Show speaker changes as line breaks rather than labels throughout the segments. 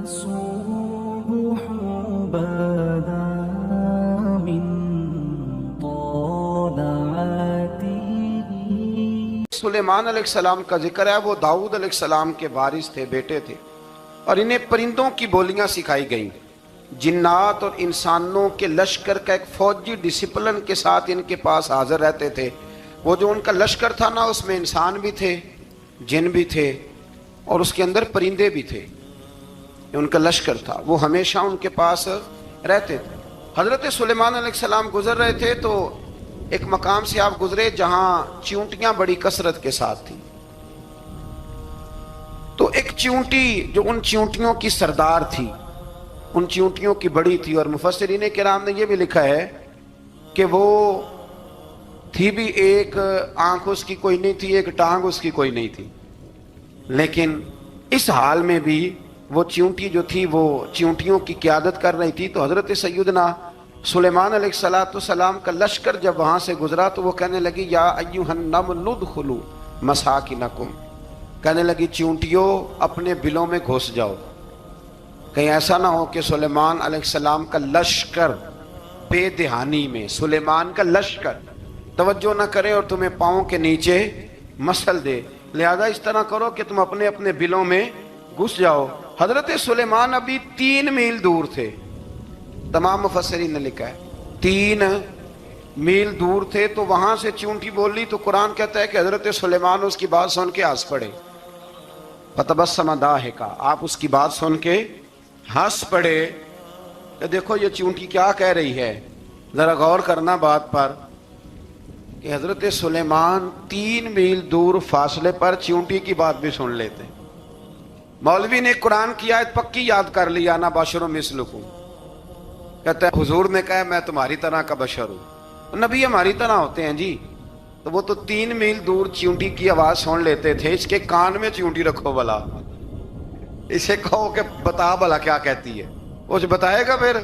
الصبح بدا من طلعته.
سلیمان علیہ السلام کا ذکر ہے. وہ داؤد علیہ السلام کے وارث تھے، بیٹے تھے، اور انہیں پرندوں کی بولیاں سکھائی گئیں. جنات اور انسانوں کے لشکر کا ایک فوجی ڈسپلن کے ساتھ ان کے پاس حاضر رہتے تھے. وہ جو ان کا لشکر تھا نا، اس میں انسان بھی تھے، جن بھی تھے، اور اس کے اندر پرندے بھی تھے. ان کا لشکر تھا، وہ ہمیشہ ان کے پاس رہتے تھے. حضرت سلیمان علیہ السلام گزر رہے تھے تو ایک مقام سے آپ گزرے جہاں چیونٹیاں بڑی کثرت کے ساتھ تھیں. تو ایک چیونٹی جو ان چیونٹیوں کی سردار تھی، ان چیونٹیوں کی بڑی تھی، اور مفسرین کرام نے یہ بھی لکھا ہے کہ وہ تھی بھی ایک آنکھ اس کی کوئی نہیں تھی، ایک ٹانگ اس کی کوئی نہیں تھی، لیکن اس حال میں بھی وہ چیونٹی جو تھی وہ چیونٹیوں کی قیادت کر رہی تھی. تو حضرت سیدنا سلیمان علیہ السلام کا لشکر جب وہاں سے گزرا تو وہ کہنے لگی یا ایھا النمل ادخلوا مساکنکم، کہنے لگی چیونٹیوں اپنے بلوں میں گھس جاؤ، کہیں ایسا نہ ہو کہ سلیمان علیہ السلام کا لشکر بے دہانی میں سلیمان کا لشکر توجہ نہ کرے اور تمہیں پاؤں کے نیچے مسل دے، لہذا اس طرح کرو کہ تم اپنے اپنے بلوں میں گھس جاؤ. حضرت سلیمان ابھی 3 میل دور تھے. تمام مفسرین نے لکھا ہے 3 میل دور تھے. تو وہاں سے چیونٹی بولی تو قرآن کہتا ہے کہ حضرت سلیمان اس کی بات سن کے ہنس پڑے. فتبسم ضاحکا، آپ اس کی بات سن کے ہنس پڑے کہ دیکھو یہ چیونٹی کیا کہہ رہی ہے. ذرا غور کرنا بات پر کہ حضرت سلیمان 3 میل دور فاصلے پر چیونٹی کی بات بھی سن لیتے. مولوی نے قرآن کی آیت پکی یاد کر لی، انا بشر مثلکم، کہتا ہے حضور نے کہا میں تمہاری طرح کا بشر ہوں. نبی ہماری طرح ہوتے ہیں جی. تو وہ تو 3 میل دور چیونٹی کی آواز سن لیتے تھے. اس کے کان میں چیونٹی رکھو بلا، اسے کہو کہ بتا بلا کیا کہتی ہے، وہ جو بتائے گا پھر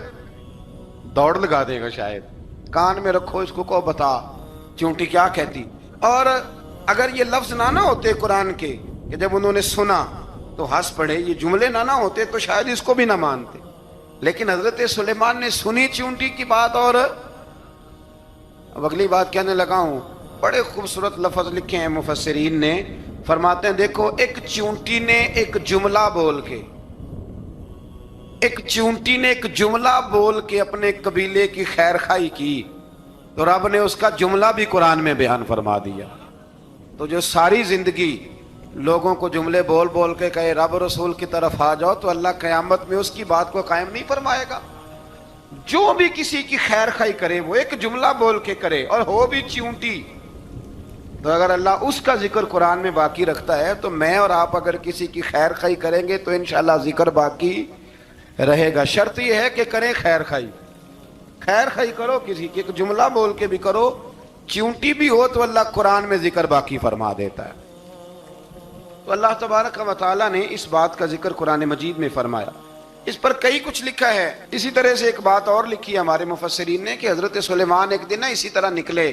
دوڑ لگا دے گا شاید. کان میں رکھو، اس کو کہو بتا چیونٹی کیا کہتی. اور اگر یہ لفظ نہ ہوتے قرآن کے کہ جب انہوں نے سنا تو ہنس پڑے، یہ جملے نہ ہوتے تو شاید اس کو بھی نہ مانتے. لیکن حضرت سلیمان نے سنی چیونٹی کی بات. اور اب اگلی بات کہنے لگا ہوں، بڑے خوبصورت لفظ لکھے ہیں مفسرین نے. فرماتے ہیں دیکھو ایک چیونٹی نے ایک جملہ بول کے اپنے قبیلے کی خیر خواہی کی تو رب نے اس کا جملہ بھی قرآن میں بیان فرما دیا. تو جو ساری زندگی لوگوں کو جملے بول بول کے کہے رب رسول کی طرف آ جاؤ، تو اللہ قیامت میں اس کی بات کو قائم نہیں فرمائے گا. جو بھی کسی کی خیر خواہی کرے وہ ایک جملہ بول کے کرے، اور ہو بھی چیونٹی. تو اگر اللہ اس کا ذکر قرآن میں باقی رکھتا ہے تو میں اور آپ اگر کسی کی خیر خواہی کریں گے تو انشاءاللہ ذکر باقی رہے گا. شرط یہ ہے کہ کریں خیر خواہی کرو، کسی کی ایک جملہ بول کے بھی کرو، چیونٹی بھی ہو تو اللہ قرآن میں ذکر باقی فرما دیتا ہے. تو اللہ تبارک و تعالیٰ نے اس بات کا ذکر قرآن مجید میں فرمایا. اس پر کئی کچھ لکھا ہے. اسی طرح سے ایک بات اور لکھی ہے ہمارے مفسرین نے کہ حضرت سلیمان ایک دن اسی طرح نکلے،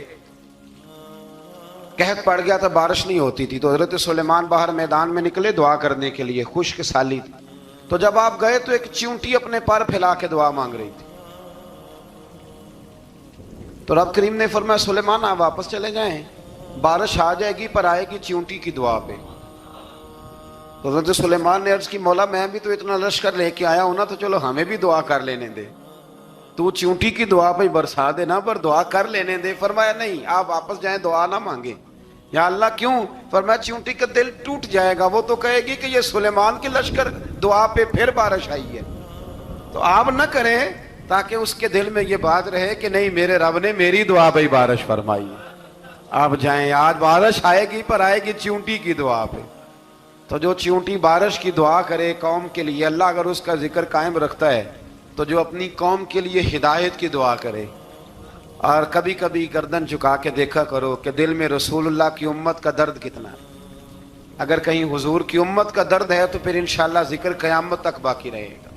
قحط پڑ گیا تھا، بارش نہیں ہوتی تھی. تو حضرت سلیمان باہر میدان میں نکلے دعا کرنے کے لیے، خشک سالی تھی. تو جب آپ گئے تو ایک چیونٹی اپنے پر پھیلا کے دعا مانگ رہی تھی. تو رب کریم نے فرمایا سلیمان آپ واپس چلے جائیں، بارش آ جائے گی پر آئے گی چیونٹی کی دعا پہ. تو حضرت سلیمان نے عرض کی مولا میں بھی تو اتنا لشکر لے کے آیا ہوں نا، تو چلو ہمیں بھی دعا کر لینے دے. تو چیونٹی کی دعا پہ برسا دینا پر دعا کر لینے دے. فرمایا نہیں آپ واپس جائیں، دعا نہ مانگیں. یا اللہ کیوں؟ فرمایا چیونٹی کا دل ٹوٹ جائے گا، وہ تو کہے گی کہ یہ سلیمان کے لشکر دعا پہ پھر بارش آئی ہے. تو آپ نہ کریں تاکہ اس کے دل میں یہ بات رہے کہ نہیں میرے رب نے میری دعا پہ بارش فرمائی. آپ جائیں، آج بارش آئے گی پر آئے گی چیونٹی کی دعا پہ. تو جو چیونٹی بارش کی دعا کرے قوم کے لیے، اللہ اگر اس کا ذکر قائم رکھتا ہے تو جو اپنی قوم کے لیے ہدایت کی دعا کرے. اور کبھی کبھی گردن جھکا کے دیکھا کرو کہ دل میں رسول اللہ کی امت کا درد کتنا ہے. اگر کہیں حضور کی امت کا درد ہے تو پھر انشاءاللہ ذکر قیامت تک باقی رہے گا.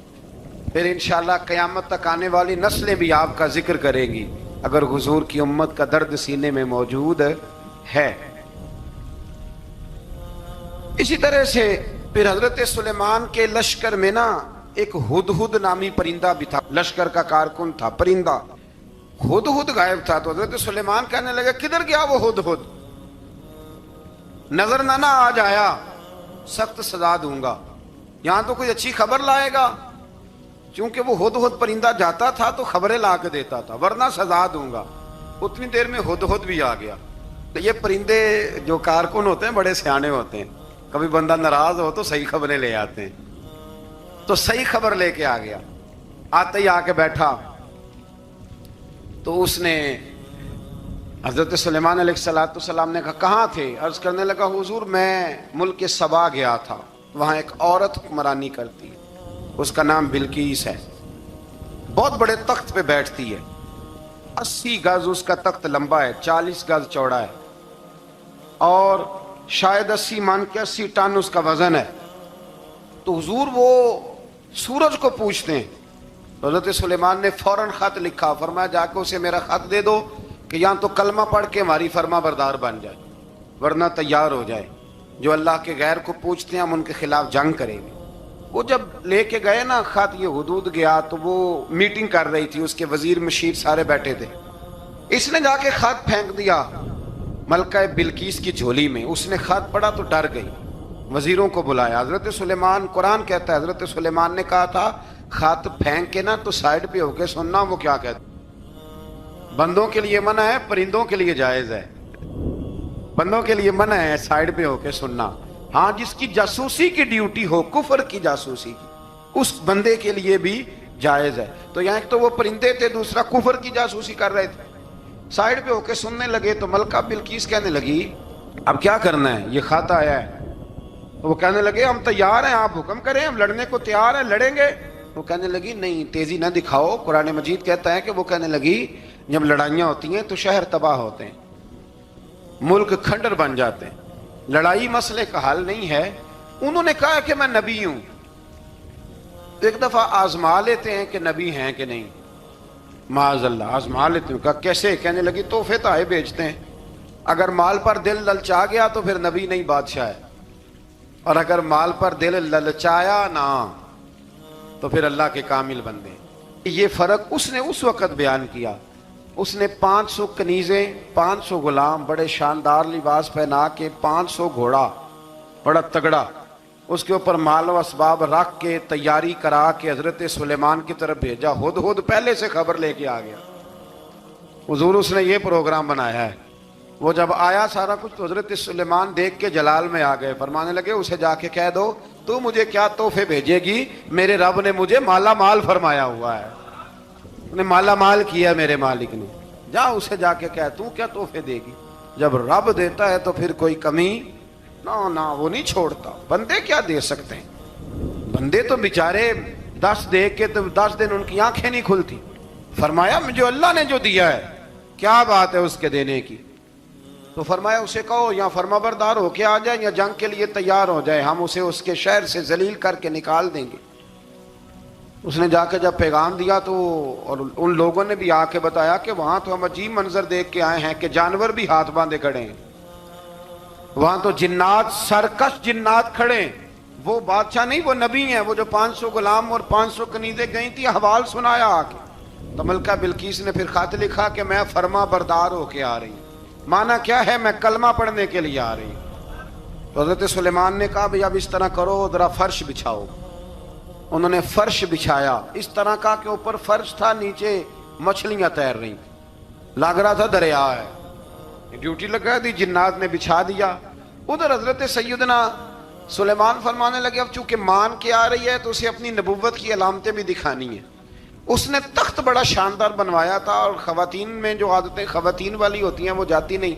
پھر انشاءاللہ قیامت تک آنے والی نسلیں بھی آپ کا ذکر کرے گی اگر حضور کی امت کا درد سینے میں موجود ہے. اسی طرح سے پھر حضرت سلیمان کے لشکر میں نا ایک ہدہد نامی پرندہ بھی تھا، لشکر کا کارکن تھا، پرندہ ہدہد غائب تھا. تو حضرت سلیمان کہنے لگے کدھر گیا وہ ہدہد؟ نظر نہ آ جایا سخت سزا دوں گا. یہاں تو کوئی اچھی خبر لائے گا، چونکہ وہ ہدہد پرندہ جاتا تھا تو خبریں لا کے دیتا تھا، ورنہ سزا دوں گا. اتنی دیر میں ہدہد بھی آ گیا. تو یہ پرندے جو کارکن ہوتے ہیں بڑے سیانے ہوتے ہیں، کبھی بندہ ناراض ہو تو صحیح خبریں لے آتے ہیں. تو صحیح خبر لے کے آ گیا. آتے ہی آ کے بیٹھا تو اس نے حضرت سلیمان علیہ السلام نے کہا کہاں تھے؟ عرض کرنے لگا حضور میں ملک سبا گیا تھا، وہاں ایک عورت حکمرانی کرتی ہے، اس کا نام بلقیس ہے، بہت بڑے تخت پہ بیٹھتی ہے، 80 گز اس کا تخت لمبا ہے، 40 گز چوڑا ہے، اور شاید 80 مان کے 80 ٹن اس کا وزن ہے. تو حضور وہ سورج کو پوچھتے ہیں. حضرت سلیمان نے فوراً خط لکھا، فرمایا جا کے اسے میرا خط دے دو کہ یہاں تو کلمہ پڑھ کے ہماری فرما بردار بن جائے، ورنہ تیار ہو جائے. جو اللہ کے غیر کو پوچھتے ہیں ہم ان کے خلاف جنگ کریں گے. وہ جب لے کے گئے نا خط، یہ حدود گیا تو وہ میٹنگ کر رہی تھی، اس کے وزیر مشیر سارے بیٹھے تھے. اس نے جا کے خط پھینک دیا ملکہ بلقیس کی جھولی میں. اس نے خط پڑھا تو ڈر گئی، وزیروں کو بلایا. حضرت سلیمان، قرآن کہتا ہے حضرت سلیمان نے کہا تھا خط پھینک کے نا تو سائڈ پہ ہو کے سننا وہ کیا کہتا. بندوں کے لیے منع ہے، پرندوں کے لیے جائز ہے. بندوں کے لیے منع ہے سائڈ پہ ہو کے سننا. ہاں جس کی جاسوسی کی ڈیوٹی ہو، کفر کی جاسوسی کی، اس بندے کے لیے بھی جائز ہے. تو یہاں ایک تو وہ پرندے تھے، دوسرا کفر کی جاسوسی کر رہے تھے. سائڈ پہ ہو کے سننے لگے تو ملکہ بلقیس کہنے لگی اب کیا کرنا ہے، یہ خط آیا ہے. تو وہ کہنے لگے ہم تیار ہیں، آپ حکم کریں، ہم لڑنے کو تیار ہیں، لڑیں گے. وہ کہنے لگی نہیں تیزی نہ دکھاؤ. قرآن مجید کہتا ہے کہ وہ کہنے لگی جب لڑائیاں ہوتی ہیں تو شہر تباہ ہوتے ہیں، ملک کھنڈر بن جاتے ہیں، لڑائی مسئلے کا حل نہیں ہے. انہوں نے کہا کہ میں نبی ہوں. ایک دفعہ آزما لیتے ہیں کہ نبی ہیں کہ نہیں، معاذ اللہ آزما لیتے ہیں. کہا کیسے؟ کہنے لگی تحفے تحائف بیچتے ہیں، اگر مال پر دل للچا گیا تو پھر نبی نہیں بادشاہ ہے، اور اگر مال پر دل للچایا نہ تو پھر اللہ کے کامل بندے. یہ فرق اس نے اس وقت بیان کیا. اس نے 500 کنیزیں، 500 غلام، بڑے شاندار لباس پہنا کے، 500 گھوڑا بڑا تگڑا، اس کے اوپر مال و اسباب رکھ کے تیاری کرا کے حضرت سلیمان کی طرف بھیجا. ہدہد پہلے سے خبر لے کے آ گیا. حضور اس نے یہ پروگرام بنایا ہے. وہ جب آیا سارا کچھ تو حضرت سلیمان دیکھ کے جلال میں آ گئے. فرمانے لگے اسے جا کے کہہ دو تو مجھے کیا تحفے بھیجے گی، میرے رب نے مجھے مالا مال فرمایا ہوا ہے، انہیں مالا مال کیا میرے مالک نے. جا اسے جا کے کہہ تو کیا تحفے دے گی. جب رب دیتا ہے تو پھر کوئی کمی نہ وہ نہیں چھوڑتا. بندے کیا دے سکتے ہیں؟ بندے تو بیچارے 10 دے کے تو 10 دن ان کی آنکھیں نہیں کھلتی. فرمایا جو اللہ نے جو دیا ہے کیا بات ہے اس کے دینے کی. تو فرمایا اسے کہو یا فرما بردار ہو کے آ جائے یا جنگ کے لیے تیار ہو جائے، ہم اسے اس کے شہر سے ذلیل کر کے نکال دیں گے. اس نے جا کے جب پیغام دیا تو اور ان لوگوں نے بھی آ کے بتایا کہ وہاں تو ہم عجیب منظر دیکھ کے آئے ہیں کہ جانور بھی ہاتھ باندھے کھڑے ہیں، وہاں تو جنات، سرکش جنات کھڑے ہیں. وہ بادشاہ نہیں، وہ نبی ہیں. وہ جو 500 غلام اور 500 کنیزیں گئی تھی، حوال سنایا آ کے. تو ملکہ بلقیس نے پھر خط لکھا کہ میں فرما بردار ہو کے آ رہی ہوں. مانا کیا ہے؟ میں کلمہ پڑھنے کے لیے آ رہی ہوں. تو حضرت سلیمان نے کہا بھئی اب اس طرح کرو، ذرا فرش بچھاؤ. انہوں نے فرش بچھایا اس طرح کا کہ اوپر فرش تھا، نیچے مچھلیاں تیر رہی، لگ رہا تھا دریا ہے. ڈیوٹی لگا دی، جنات نے بچھا دیا. ادھر حضرت سیدنا سلیمان فرمانے لگے اب چونکہ مان کے آ رہی ہے تو اسے اپنی نبوت کی علامتیں بھی دکھانی ہیں. اس نے تخت بڑا شاندار بنوایا تھا، اور خواتین میں جو عادتیں خواتین والی ہوتی ہیں وہ جاتی نہیں.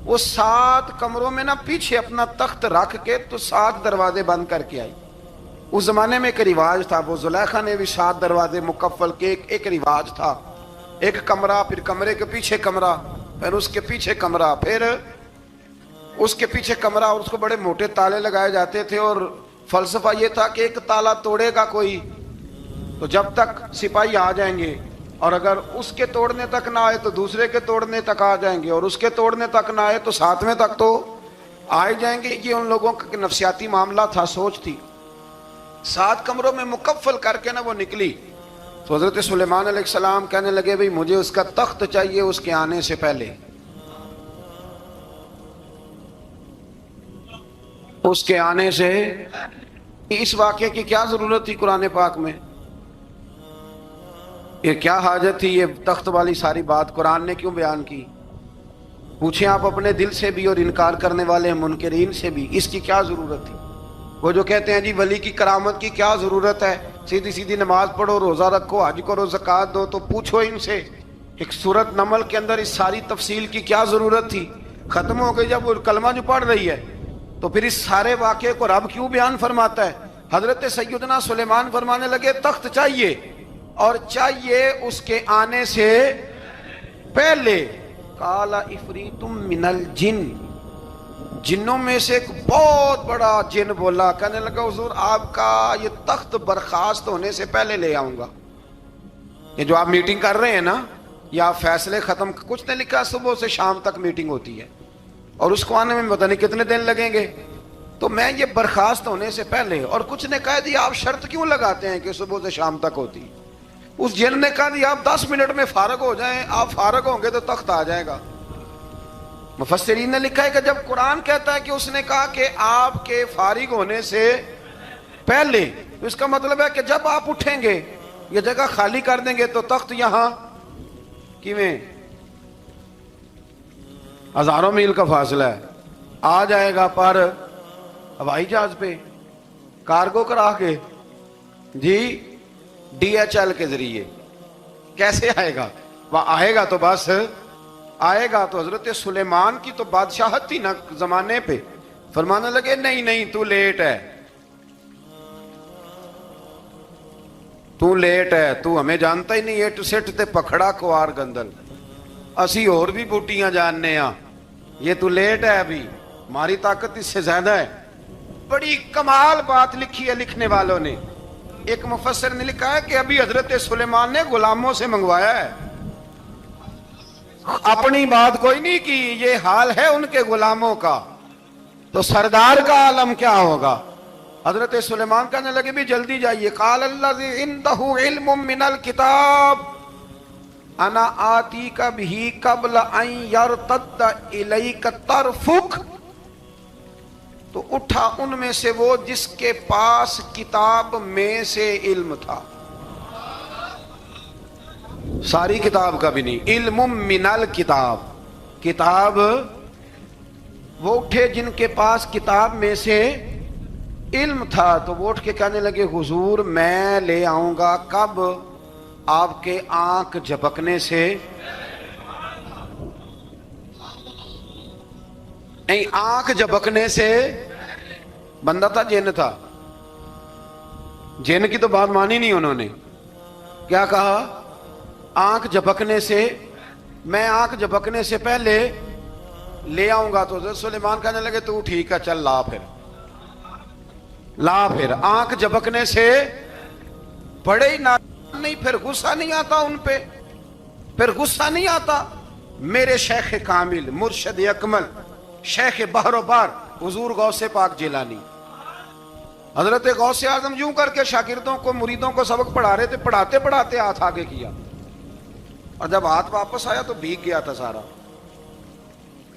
وہ 7 کمروں میں نا پیچھے اپنا تخت رکھ کے تو 7 دروازے بند کر کے آئی. اس زمانے میں ایک رواج تھا، وہ زلیخا نے بھی 7 دروازے مکفل کے ایک رواج تھا. ایک کمرہ، پھر کمرے کے پیچھے کمرہ، پھر اس کے پیچھے کمرہ، پھر اس کے پیچھے کمرہ، اور اس کو بڑے موٹے تالے لگائے جاتے تھے. اور فلسفہ یہ تھا کہ ایک تالا توڑے گا کوئی تو جب تک سپاہی آ جائیں گے، اور اگر اس کے توڑنے تک نہ آئے تو دوسرے کے توڑنے تک آ جائیں گے، اور اس کے توڑنے تک نہ آئے تو 7ویں تک تو آ جائیں گے. یہ ان لوگوں کا نفسیاتی معاملہ تھا، سوچ تھی. 7 کمروں میں مکفل کر کے نا وہ نکلی تو حضرت سلیمان علیہ السلام کہنے لگے بھئی مجھے اس کا تخت چاہیے اس کے آنے سے پہلے. اس کے آنے سے اس واقعے کی کیا ضرورت تھی قرآن پاک میں؟ یہ کیا حاجت تھی یہ تخت والی ساری بات قرآن نے کیوں بیان کی؟ پوچھیں آپ اپنے دل سے بھی اور انکار کرنے والے منکرین سے بھی، اس کی کیا ضرورت تھی؟ وہ جو کہتے ہیں جی ولی کی کرامت کی کیا ضرورت ہے، سیدھی سیدھی نماز پڑھو، روزہ رکھو، حج کرو، زکوٰۃ دو، تو پوچھو ان سے ایک سورت نمل کے اندر اس ساری تفصیل کی کیا ضرورت تھی؟ ختم ہو گئی جب وہ کلمہ جو پڑھ رہی ہے تو پھر اس سارے واقعے کو رب کیوں بیان فرماتا ہے؟ حضرت سیدنا سلیمان فرمانے لگے تخت چاہیے، اور چاہیے اس کے آنے سے پہلے. قال عفریت من الجن، جنوں میں سے ایک بہت بڑا جن بولا، کہنے لگا حضور آپ کا یہ تخت برخاست ہونے سے پہلے لے آؤں گا. یہ جو آپ میٹنگ کر رہے ہیں نا، یا فیصلے ختم، کچھ نے لکھا صبح سے شام تک میٹنگ ہوتی ہے اور اس کو آنے میں پتہ نہیں کتنے دن لگیں گے، تو میں یہ برخاست ہونے سے پہلے. اور کچھ نے کہا دی آپ شرط کیوں لگاتے ہیں کہ صبح سے شام تک ہوتی؟ اس جن نے کہا دی آپ 10 منٹ میں فارغ ہو جائیں، آپ فارغ ہوں گے تو تخت آ جائے گا. مفسرین نے لکھا ہے کہ جب قرآن کہتا ہے کہ اس نے کہا کہ آپ کے فارغ ہونے سے پہلے، تو اس کا مطلب ہے کہ جب آپ اٹھیں گے یہ جگہ خالی کر دیں گے تو تخت یہاں کیویں ہزاروں میل کا فاصلہ ہے آ جائے گا، پر ہوائی جہاز پہ کارگو کرا کے جی DHL کے ذریعے کیسے آئے گا؟ وہ آئے گا تو بس آئے گا. تو حضرت سلیمان کی تو بادشاہت تھی نا زمانے پہ، فرمانے لگے نہیں نہیں تو لیٹ ہے، تو لیٹ ہے، تو ہمیں جانتا ہی نہیں. ایٹ سٹ تے پکھڑا کوار گندل، اسی اور بھی بوٹیاں جاننے ہاں، یہ تو لیٹ ہے، ابھی ہماری طاقت اس سے زیادہ ہے. بڑی کمال بات لکھی ہے لکھنے والوں نے. ایک مفسر نے لکھا ہے کہ ابھی حضرت سلیمان نے غلاموں سے منگوایا ہے، اپنی بات کوئی نہیں کی. یہ حال ہے ان کے غلاموں کا، تو سردار کا عالم کیا ہوگا؟ حضرت سلیمان کہنے لگے بھی جلدی جائیے. قال الذی عنده علم من الکتاب انا آتیک بہ قبل ان یرتد الیک طرفک. تو اٹھا ان میں سے وہ جس کے پاس کتاب میں سے علم تھا، ساری کتاب کا بھی نہیں، علم من الکتاب، کتاب. وہ اٹھے جن کے پاس کتاب میں سے علم تھا، تو وہ اٹھ کے کہنے لگے حضور میں لے آؤں گا. کب؟ آپ کے آنکھ جھپکنے سے نہیں، آنکھ جھپکنے سے. بندہ تھا جن تھا؟ جن کی تو بات مانی نہیں انہوں نے. کیا کہا؟ آنکھ جھپکنے سے، میں آنکھ جھپکنے سے پہلے لے آؤں گا. تو حضرت سلیمان کہنے لگے تو ٹھیک ہے چل لا پھر، لا پھر. آنکھ جھپکنے سے بڑے ہی نہیں، پھر غصہ نہیں آتا ان پہ، پھر غصہ نہیں آتا. میرے شیخ کامل، مرشد اکمل، شیخ بحر و بار حضور غوث پاک جیلانی، حضرت غوث اعظم یوں کر کے شاگردوں کو، مریدوں کو سبق پڑھا رہے تھے، پڑھاتے پڑھاتے ہاتھ آگے کیا، اور جب ہاتھ واپس آیا تو بھیگ گیا تھا سارا.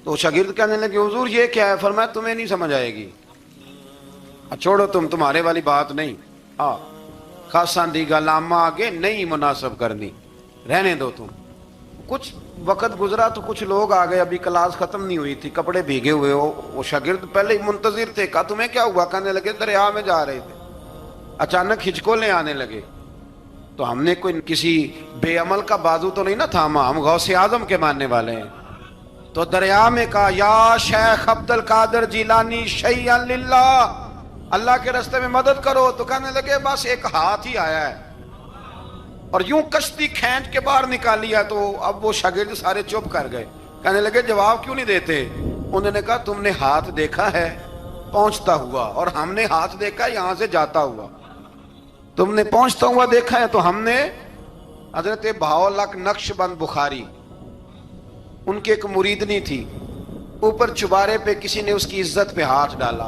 تو شاگرد کہنے لگے حضور یہ کیا ہے؟ فرمایا تمہیں نہیں سمجھ آئے گی، چھوڑو تمہارے والی بات نہیں. ہاں خاصاں دی گل آما آگے نہیں مناسب کرنی، رہنے دو تم. کچھ وقت گزرا تو کچھ لوگ آ گئے، ابھی کلاس ختم نہیں ہوئی تھی، کپڑے بھیگے ہوئے ہو. وہ شاگرد پہلے ہی منتظر تھے. کہا تمہیں کیا ہوا؟ کہنے لگے دریا میں جا رہے تھے، اچانک ہچکولیں آنے لگے. تو ہم نے کوئی کسی بے عمل کا بازو تو نہیں نہ تھاما، ہم غوث اعظم کے ماننے والے ہیں. تو دریا میں کہا یا شیخ عبد القادر جیلانی شیئا للہ، اللہ کے راستے میں مدد کرو. تو کہنے لگے بس ایک ہاتھ ہی آیا ہے، اور یوں کشتی کھینچ کے باہر نکالی ہے. تو اب وہ شاگرد سارے چپ کر گئے، کہنے لگے جواب کیوں نہیں دیتے؟ انہوں نے کہا تم نے ہاتھ دیکھا ہے پہنچتا ہوا، اور ہم نے ہاتھ دیکھا ہے یہاں سے جاتا ہوا. تم نے پہنچتا ہوا دیکھا ہے، تو ہم نے حضرت بہاؤالحق نقش بند بخاری، ان کی ایک مریدنی تھی، اوپر چبارے پہ کسی نے اس کی عزت پہ ہاتھ ڈالا.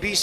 20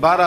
12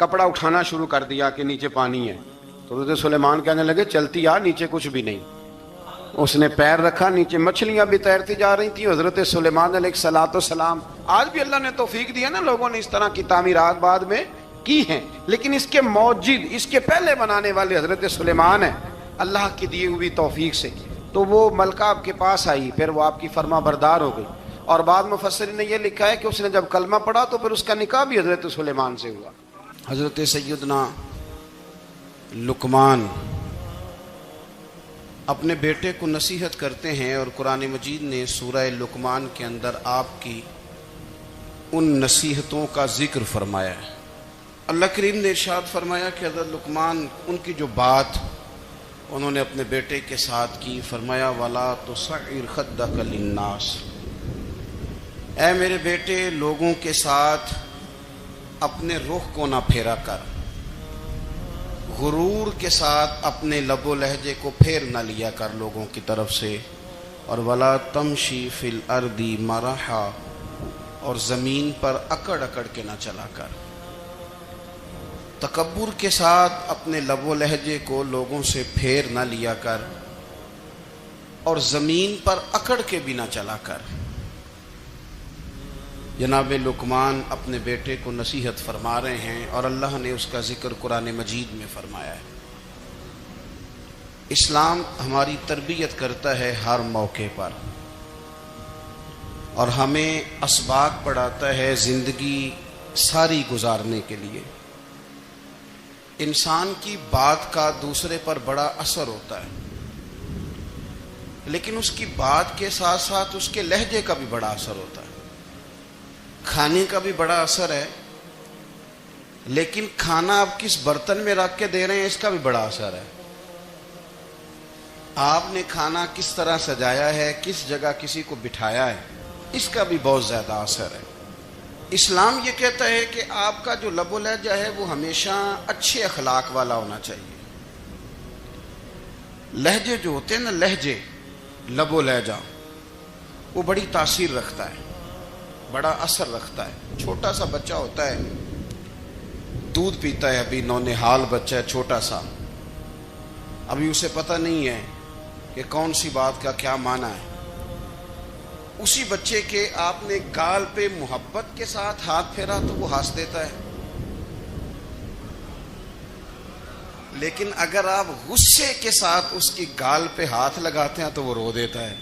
کپڑا اٹھانا شروع کر دیا کہ نیچے پانی ہے. تو حضرت سلیمان کہنے لگے چلتی آ, نیچے کچھ بھی نہیں. اس نے پیر رکھا, نیچے مچھلیاں بھی تیرتی جا رہی تھیں. حضرت سلیمان علیہ الصلوۃ والسلام, آج بھی اللہ نے توفیق دی ہے نا, لوگوں نے اس طرح کی تعمیرات بعد میں کی ہیں, لیکن اس کے موجد, اس کے پہلے بنانے والے حضرت سلیمان ہیں اللہ کی دی ہوئی توفیق سے. تو وہ ملکہ آپ کے پاس آئی, پھر وہ آپ کی فرما بردار ہو گئی. اور بعد مفسرین نے یہ لکھا ہے کہ اس نے جب کلمہ پڑھا تو پھر اس کا نکاح بھی حضرت سلیمان سے ہوا. حضرت سیدنا لقمان اپنے بیٹے کو نصیحت کرتے ہیں, اور قرآن مجید نے سورہ لقمان کے اندر آپ کی ان نصیحتوں کا ذکر فرمایا ہے. اللہ کریم نے ارشاد فرمایا کہ حضرت لقمان, ان کی جو بات انہوں نے اپنے بیٹے کے ساتھ کی, فرمایا وَلَا تُصَعِّرْ خَدَّكَ لِلنَّاسِ, اے میرے بیٹے لوگوں کے ساتھ اپنے رخ کو نہ پھیرا کر, غرور کے ساتھ اپنے لب و لہجے کو پھیر نہ لیا کر لوگوں کی طرف سے. اور وَلَا تَمْشِي فِي الْأَرْضِ مَرَحًا, اور زمین پر اکڑ اکڑ کے نہ چلا کر. تکبر کے ساتھ اپنے لب و لہجے کو لوگوں سے پھیر نہ لیا کر, اور زمین پر اکڑ کے بھی نہ چلا کر. جناب لقمان اپنے بیٹے کو نصیحت فرما رہے ہیں, اور اللہ نے اس کا ذکر قرآن مجید میں فرمایا ہے. اسلام ہماری تربیت کرتا ہے ہر موقع پر, اور ہمیں اسباق پڑھاتا ہے زندگی ساری گزارنے کے لیے. انسان کی بات کا دوسرے پر بڑا اثر ہوتا ہے, لیکن اس کی بات کے ساتھ ساتھ اس کے لہجے کا بھی بڑا اثر ہوتا ہے. کھانے کا بھی بڑا اثر ہے, لیکن کھانا آپ کس برتن میں رکھ کے دے رہے ہیں اس کا بھی بڑا اثر ہے. آپ نے کھانا کس طرح سجایا ہے, کس جگہ کسی کو بٹھایا ہے, اس کا بھی بہت زیادہ اثر ہے. اسلام یہ کہتا ہے کہ آپ کا جو لب و لہجہ ہے وہ ہمیشہ اچھے اخلاق والا ہونا چاہیے. لہجے جو ہوتے ہیں نا, لہجے, لب و لہجہ, وہ بڑی تاثیر رکھتا ہے, بڑا اثر رکھتا ہے. چھوٹا سا بچہ ہوتا ہے, دودھ پیتا ہے, ابھی نونہال بچہ ہے چھوٹا سا, ابھی اسے پتہ نہیں ہے کہ کون سی بات کا کیا معنی ہے. اسی بچے کے آپ نے گال پہ محبت کے ساتھ ہاتھ پھیرا تو وہ ہنس دیتا ہے, لیکن اگر آپ غصے کے ساتھ اس کی گال پہ ہاتھ لگاتے ہیں تو وہ رو دیتا ہے.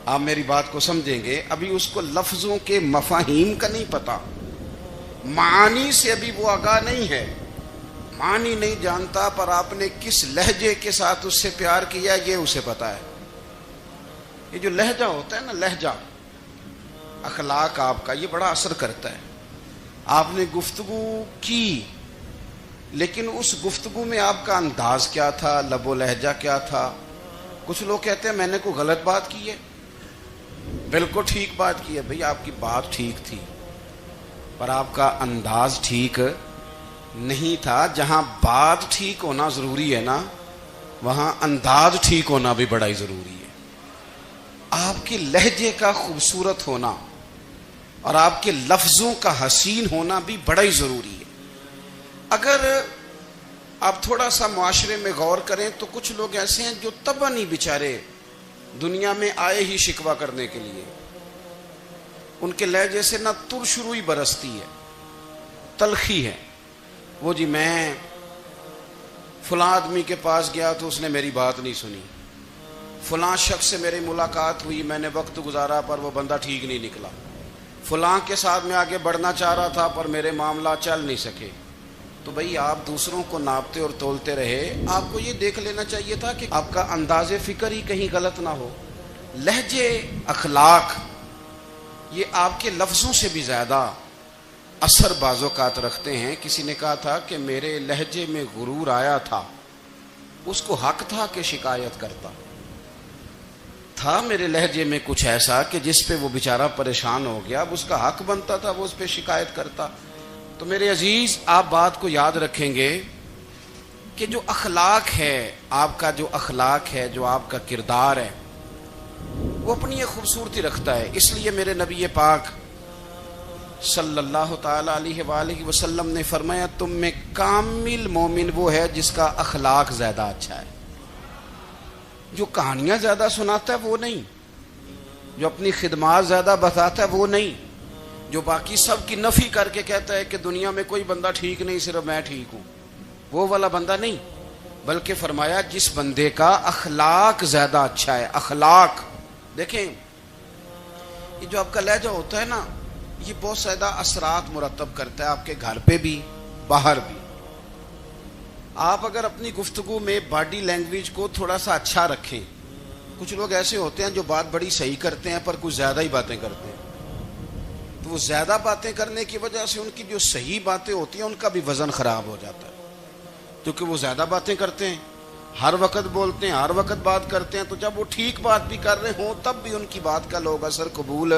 آپ میری بات کو سمجھیں گے, ابھی اس کو لفظوں کے مفاہیم کا نہیں پتا, معانی سے ابھی وہ آگاہ نہیں ہے, معنی نہیں جانتا, پر آپ نے کس لہجے کے ساتھ اس سے پیار کیا یہ اسے پتا ہے. یہ جو لہجہ ہوتا ہے نا, لہجہ, اخلاق آپ کا, یہ بڑا اثر کرتا ہے. آپ نے گفتگو کی, لیکن اس گفتگو میں آپ کا انداز کیا تھا, لب و لہجہ کیا تھا. کچھ لوگ کہتے ہیں میں نے کوئی غلط بات کی ہے, بالکل ٹھیک بات کی ہے. بھئی آپ کی بات ٹھیک تھی, پر آپ کا انداز ٹھیک نہیں تھا. جہاں بات ٹھیک ہونا ضروری ہے نا, وہاں انداز ٹھیک ہونا بھی بڑا ہی ضروری ہے. آپ کے لہجے کا خوبصورت ہونا اور آپ کے لفظوں کا حسین ہونا بھی بڑا ہی ضروری ہے. اگر آپ تھوڑا سا معاشرے میں غور کریں تو کچھ لوگ ایسے ہیں جو طبعاً ہی بیچارے دنیا میں آئے ہی شکوہ کرنے کے لیے. ان کے لہجے سے نہ ترش روئی برستی ہے, تلخی ہے. وہ جی میں فلاں آدمی کے پاس گیا تو اس نے میری بات نہیں سنی, فلاں شخص سے میری ملاقات ہوئی, میں نے وقت گزارا پر وہ بندہ ٹھیک نہیں نکلا, فلاں کے ساتھ میں آگے بڑھنا چاہ رہا تھا پر میرے معاملات چل نہیں سکے. تو بھئی آپ دوسروں کو ناپتے اور تولتے رہے, آپ کو یہ دیکھ لینا چاہیے تھا کہ آپ کا انداز فکر ہی کہیں غلط نہ ہو. لہجے, اخلاق, یہ آپ کے لفظوں سے بھی زیادہ اثر بعض اوقات رکھتے ہیں. کسی نے کہا تھا کہ میرے لہجے میں غرور آیا تھا, اس کو حق تھا کہ شکایت کرتا تھا. میرے لہجے میں کچھ ایسا کہ جس پہ وہ بیچارہ پریشان ہو گیا, اب اس کا حق بنتا تھا وہ اس پہ شکایت کرتا. تو میرے عزیز, آپ بات کو یاد رکھیں گے کہ جو اخلاق ہے, آپ کا جو اخلاق ہے, جو آپ کا کردار ہے, وہ اپنی ایک خوبصورتی رکھتا ہے. اس لیے میرے نبی پاک صلی اللہ تعالی علیہ وآلہ وسلم نے فرمایا تم میں کامل مومن وہ ہے جس کا اخلاق زیادہ اچھا ہے. جو کہانیاں زیادہ سناتا ہے وہ نہیں, جو اپنی خدمات زیادہ بتاتا ہے وہ نہیں, جو باقی سب کی نفی کر کے کہتا ہے کہ دنیا میں کوئی بندہ ٹھیک نہیں صرف میں ٹھیک ہوں, وہ والا بندہ نہیں. بلکہ فرمایا جس بندے کا اخلاق زیادہ اچھا ہے. اخلاق دیکھیں, یہ جو آپ کا لہجہ ہوتا ہے نا, یہ بہت زیادہ اثرات مرتب کرتا ہے آپ کے گھر پہ بھی باہر بھی. آپ اگر اپنی گفتگو میں باڈی لینگویج کو تھوڑا سا اچھا رکھیں, کچھ لوگ ایسے ہوتے ہیں جو بات بڑی صحیح کرتے ہیں پر کچھ زیادہ ہی باتیں کرتے ہیں, تو وہ زیادہ باتیں کرنے کی وجہ سے ان کی جو صحیح باتیں ہوتی ہیں ان کا بھی وزن خراب ہو جاتا ہے, کیونکہ وہ زیادہ باتیں کرتے ہیں, ہر وقت بولتے ہیں, ہر وقت بات کرتے ہیں. تو جب وہ ٹھیک بات بھی کر رہے ہوں تب بھی ان کی بات کا لوگ اثر قبول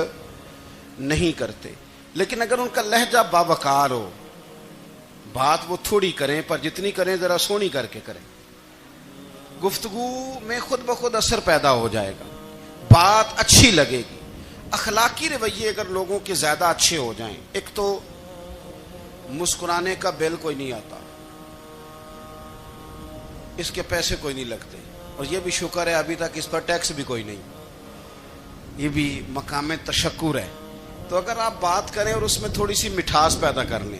نہیں کرتے. لیکن اگر ان کا لہجہ باوقار ہو, بات وہ تھوڑی کریں پر جتنی کریں ذرا سونی کر کے کریں, گفتگو میں خود بخود اثر پیدا ہو جائے گا, بات اچھی لگے گی. اخلاقی رویے اگر لوگوں کے زیادہ اچھے ہو جائیں, ایک تو مسکرانے کا بل کوئی نہیں آتا, اس کے پیسے کوئی نہیں لگتے, اور یہ بھی شکر ہے ابھی تک اس پر ٹیکس بھی کوئی نہیں, یہ بھی مقام تشکر ہے. تو اگر آپ بات کریں اور اس میں تھوڑی سی مٹھاس پیدا کر لیں,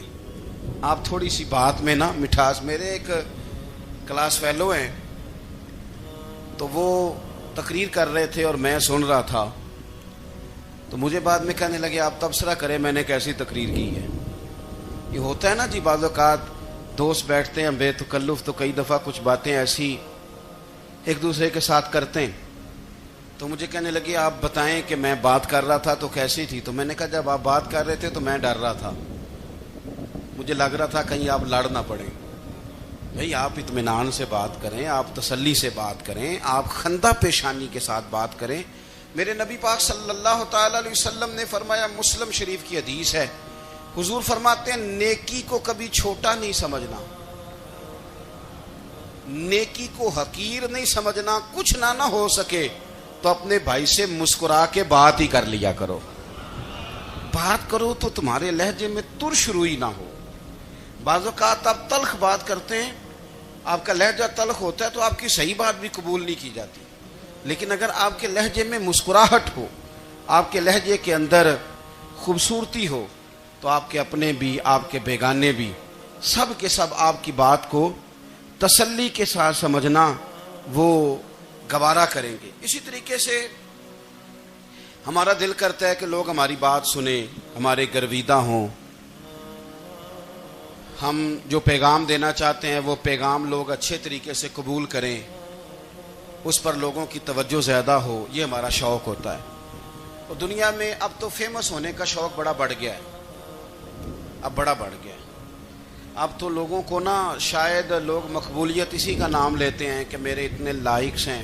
آپ تھوڑی سی بات میں نا مٹھاس. میرے ایک کلاس فیلو ہیں, تو وہ تقریر کر رہے تھے اور میں سن رہا تھا, تو مجھے بعد میں کہنے لگے آپ تبصرہ کریں میں نے کیسی تقریر کی ہے. یہ ہوتا ہے نا جی, بعض اوقات دوست بیٹھتے ہیں بے تکلف تو کئی دفعہ کچھ باتیں ایسی ایک دوسرے کے ساتھ کرتے ہیں. تو مجھے کہنے لگے آپ بتائیں کہ میں بات کر رہا تھا تو کیسی تھی. تو میں نے کہا جب آپ بات کر رہے تھے تو میں ڈر رہا تھا, مجھے لگ رہا تھا کہیں آپ لڑ نہ پڑیں. بھئی آپ اطمینان سے بات کریں, آپ تسلی سے بات کریں, آپ خندہ پیشانی کے ساتھ بات کریں. میرے نبی پاک صلی اللہ تعالی علیہ وسلم نے فرمایا, مسلم شریف کی حدیث ہے, حضور فرماتے ہیں نیکی کو کبھی چھوٹا نہیں سمجھنا, نیکی کو حقیر نہیں سمجھنا. کچھ نہ ہو سکے تو اپنے بھائی سے مسکرا کے بات ہی کر لیا کرو. بات کرو تو تمہارے لہجے میں ترش روئی نہ ہو. بعض اوقات آپ تلخ بات کرتے ہیں, آپ کا لہجہ تلخ ہوتا ہے تو آپ کی صحیح بات بھی قبول نہیں کی جاتی. لیکن اگر آپ کے لہجے میں مسکراہٹ ہو, آپ کے لہجے کے اندر خوبصورتی ہو, تو آپ کے اپنے بھی آپ کے بیگانے بھی سب کے سب آپ کی بات کو تسلی کے ساتھ سمجھنا وہ گوارا کریں گے. اسی طریقے سے ہمارا دل کرتا ہے کہ لوگ ہماری بات سنیں, ہمارے گرویدہ ہوں, ہم جو پیغام دینا چاہتے ہیں وہ پیغام لوگ اچھے طریقے سے قبول کریں, اس پر لوگوں کی توجہ زیادہ ہو, یہ ہمارا شوق ہوتا ہے. اور دنیا میں اب تو فیمس ہونے کا شوق بڑا بڑھ گیا ہے, اب بڑا بڑھ گیا ہے. اب تو لوگوں کو نا شاید لوگ مقبولیت اسی کا نام لیتے ہیں کہ میرے اتنے لائکس ہیں,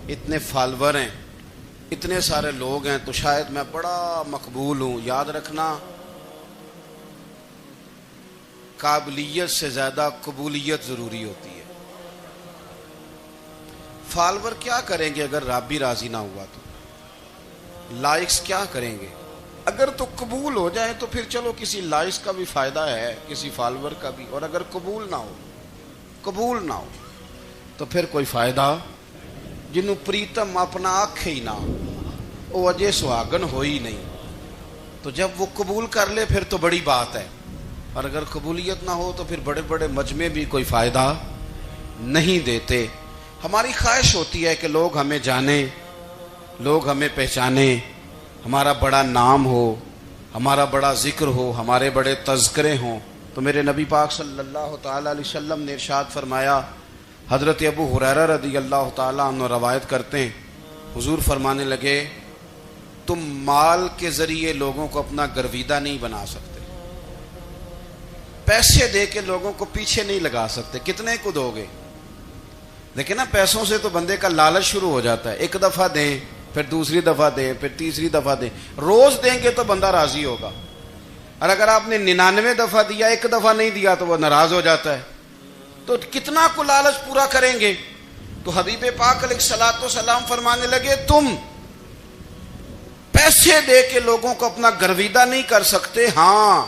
اتنے فالور ہیں, اتنے سارے لوگ ہیں تو شاید میں بڑا مقبول ہوں. یاد رکھنا قابلیت سے زیادہ قبولیت ضروری ہوتی ہے. فالور کیا کریں گے اگر رب بھی راضی نہ ہوا تو, لائکس کیا کریں گے. اگر تو قبول ہو جائے تو پھر چلو کسی لائکس کا بھی فائدہ ہے, کسی فالور کا بھی. اور اگر قبول نہ ہو تو پھر کوئی فائدہ. جنوں پریتم اپنا آنکھ ہی نہ وہ اجے سہاگن ہو ہی نہیں. تو جب وہ قبول کر لے پھر تو بڑی بات ہے, اور اگر قبولیت نہ ہو تو پھر بڑے بڑے مجمع بھی کوئی فائدہ نہیں دیتے. ہماری خواہش ہوتی ہے کہ لوگ ہمیں جانیں, لوگ ہمیں پہچانیں, ہمارا بڑا نام ہو, ہمارا بڑا ذکر ہو, ہمارے بڑے تذکرے ہوں. تو میرے نبی پاک صلی اللہ تعالی علیہ وسلم نے ارشاد فرمایا, حضرت ابو ہریرہ رضی اللہ تعالیٰ عنہ روایت کرتے ہیں, حضور فرمانے لگے تم مال کے ذریعے لوگوں کو اپنا گرویدہ نہیں بنا سکتے, پیسے دے کے لوگوں کو پیچھے نہیں لگا سکتے. کتنے کو دو گے؟ لیکن نا پیسوں سے تو بندے کا لالچ شروع ہو جاتا ہے. ایک دفعہ دیں, پھر دوسری دفعہ دیں, پھر تیسری دفعہ دیں. روز دیں گے تو بندہ راضی ہوگا, اور اگر آپ نے 99 دفعہ دیا, ایک دفعہ نہیں دیا تو وہ ناراض ہو جاتا ہے. تو کتنا کو لالچ پورا کریں گے. تو حبیب پاک علیہ الصلوۃ والسلام فرمانے لگے تم پیسے دے کے لوگوں کو اپنا گرویدہ نہیں کر سکتے. ہاں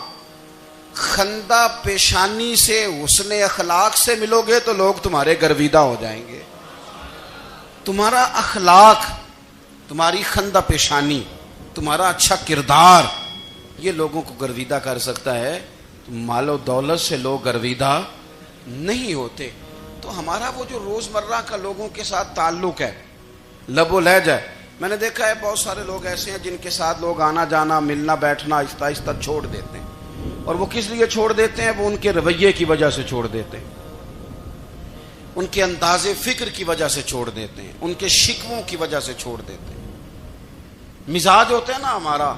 خندہ پیشانی سے حسن اخلاق سے ملو گے تو لوگ تمہارے گرویدہ ہو جائیں گے. تمہارا اخلاق، تمہاری خندہ پیشانی، تمہارا اچھا کردار یہ لوگوں کو گرویدہ کر سکتا ہے. مال و دولت سے لوگ گرویدہ نہیں ہوتے. تو ہمارا وہ جو روزمرہ کا لوگوں کے ساتھ تعلق ہے، لب و لہجہ ہے. میں نے دیکھا ہے بہت سارے لوگ ایسے ہیں جن کے ساتھ لوگ آنا جانا ملنا بیٹھنا آہستہ آہستہ چھوڑ دیتے ہیں. اور وہ کس لیے چھوڑ دیتے ہیں؟ وہ ان کے رویے کی وجہ سے چھوڑ دیتے ہیں، ان کے انداز فکر کی وجہ سے چھوڑ دیتے ہیں، ان کے شکووں کی وجہ سے چھوڑ دیتے ہیں. مزاج ہوتا ہے نا ہمارا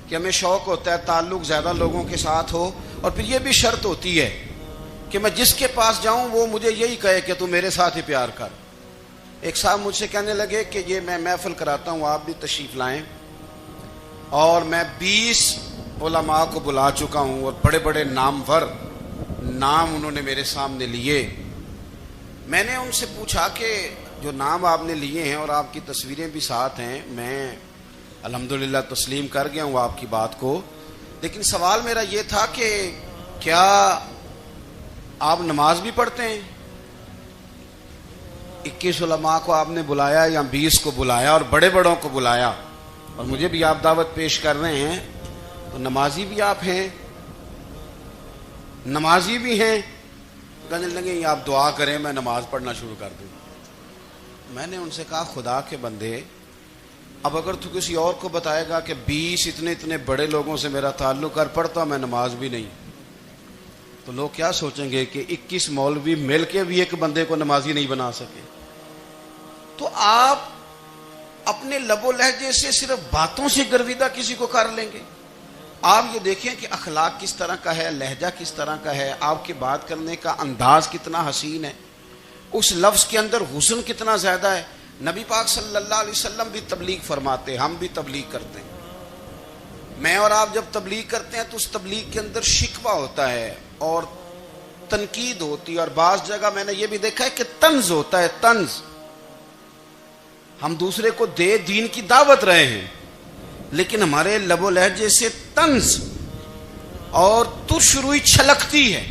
کہ ہمیں شوق ہوتا ہے تعلق زیادہ لوگوں کے ساتھ ہو، اور پھر یہ بھی شرط ہوتی ہے کہ میں جس کے پاس جاؤں وہ مجھے یہی کہے کہ تو میرے ساتھ ہی پیار کر. ایک صاحب مجھ سے کہنے لگے کہ یہ میں محفل کراتا ہوں، آپ بھی تشریف لائیں، اور میں 20 علماء کو بلا چکا ہوں اور بڑے بڑے نامور نام انہوں نے میرے سامنے لیے. میں نے ان سے پوچھا کہ جو نام آپ نے لیے ہیں اور آپ کی تصویریں بھی ساتھ ہیں، میں الحمدللہ تسلیم کر گیا ہوں آپ کی بات کو، لیکن سوال میرا یہ تھا کہ کیا آپ نماز بھی پڑھتے ہیں؟ 21 علماء کو آپ نے بلایا یا 20 کو بلایا اور بڑے بڑوں کو بلایا، اور مجھے بھی آپ دعوت پیش کر رہے ہیں، تو نمازی بھی آپ ہیں، نمازی بھی ہیں. کہنے لگے آپ دعا کریں میں نماز پڑھنا شروع کر دوں. میں نے ان سے کہا خدا کے بندے، اب اگر تو کسی اور کو بتائے گا کہ 20 اتنے بڑے لوگوں سے میرا تعلق کر پڑتا میں نماز بھی نہیں، تو لوگ کیا سوچیں گے کہ 21 مولوی مل کے بھی ایک بندے کو نمازی نہیں بنا سکے. تو آپ اپنے لب و لہجے سے صرف باتوں سے گرویدہ کسی کو کر لیں گے. آپ یہ دیکھیں کہ اخلاق کس طرح کا ہے، لہجہ کس طرح کا ہے، آپ کے بات کرنے کا انداز کتنا حسین ہے، اس لفظ کے اندر حسن کتنا زیادہ ہے. نبی پاک صلی اللہ علیہ وسلم بھی تبلیغ فرماتے، ہم بھی تبلیغ کرتے ہیں. میں اور آپ جب تبلیغ کرتے ہیں تو اس تبلیغ کے اندر شکوہ ہوتا ہے اور تنقید ہوتی ہے، اور بعض جگہ میں نے یہ بھی دیکھا ہے کہ طنز ہوتا ہے. طنز، ہم دوسرے کو دین کی دعوت رہے ہیں، لیکن ہمارے لب و لہجے سے طنز اور ترش روئی چھلکتی ہے.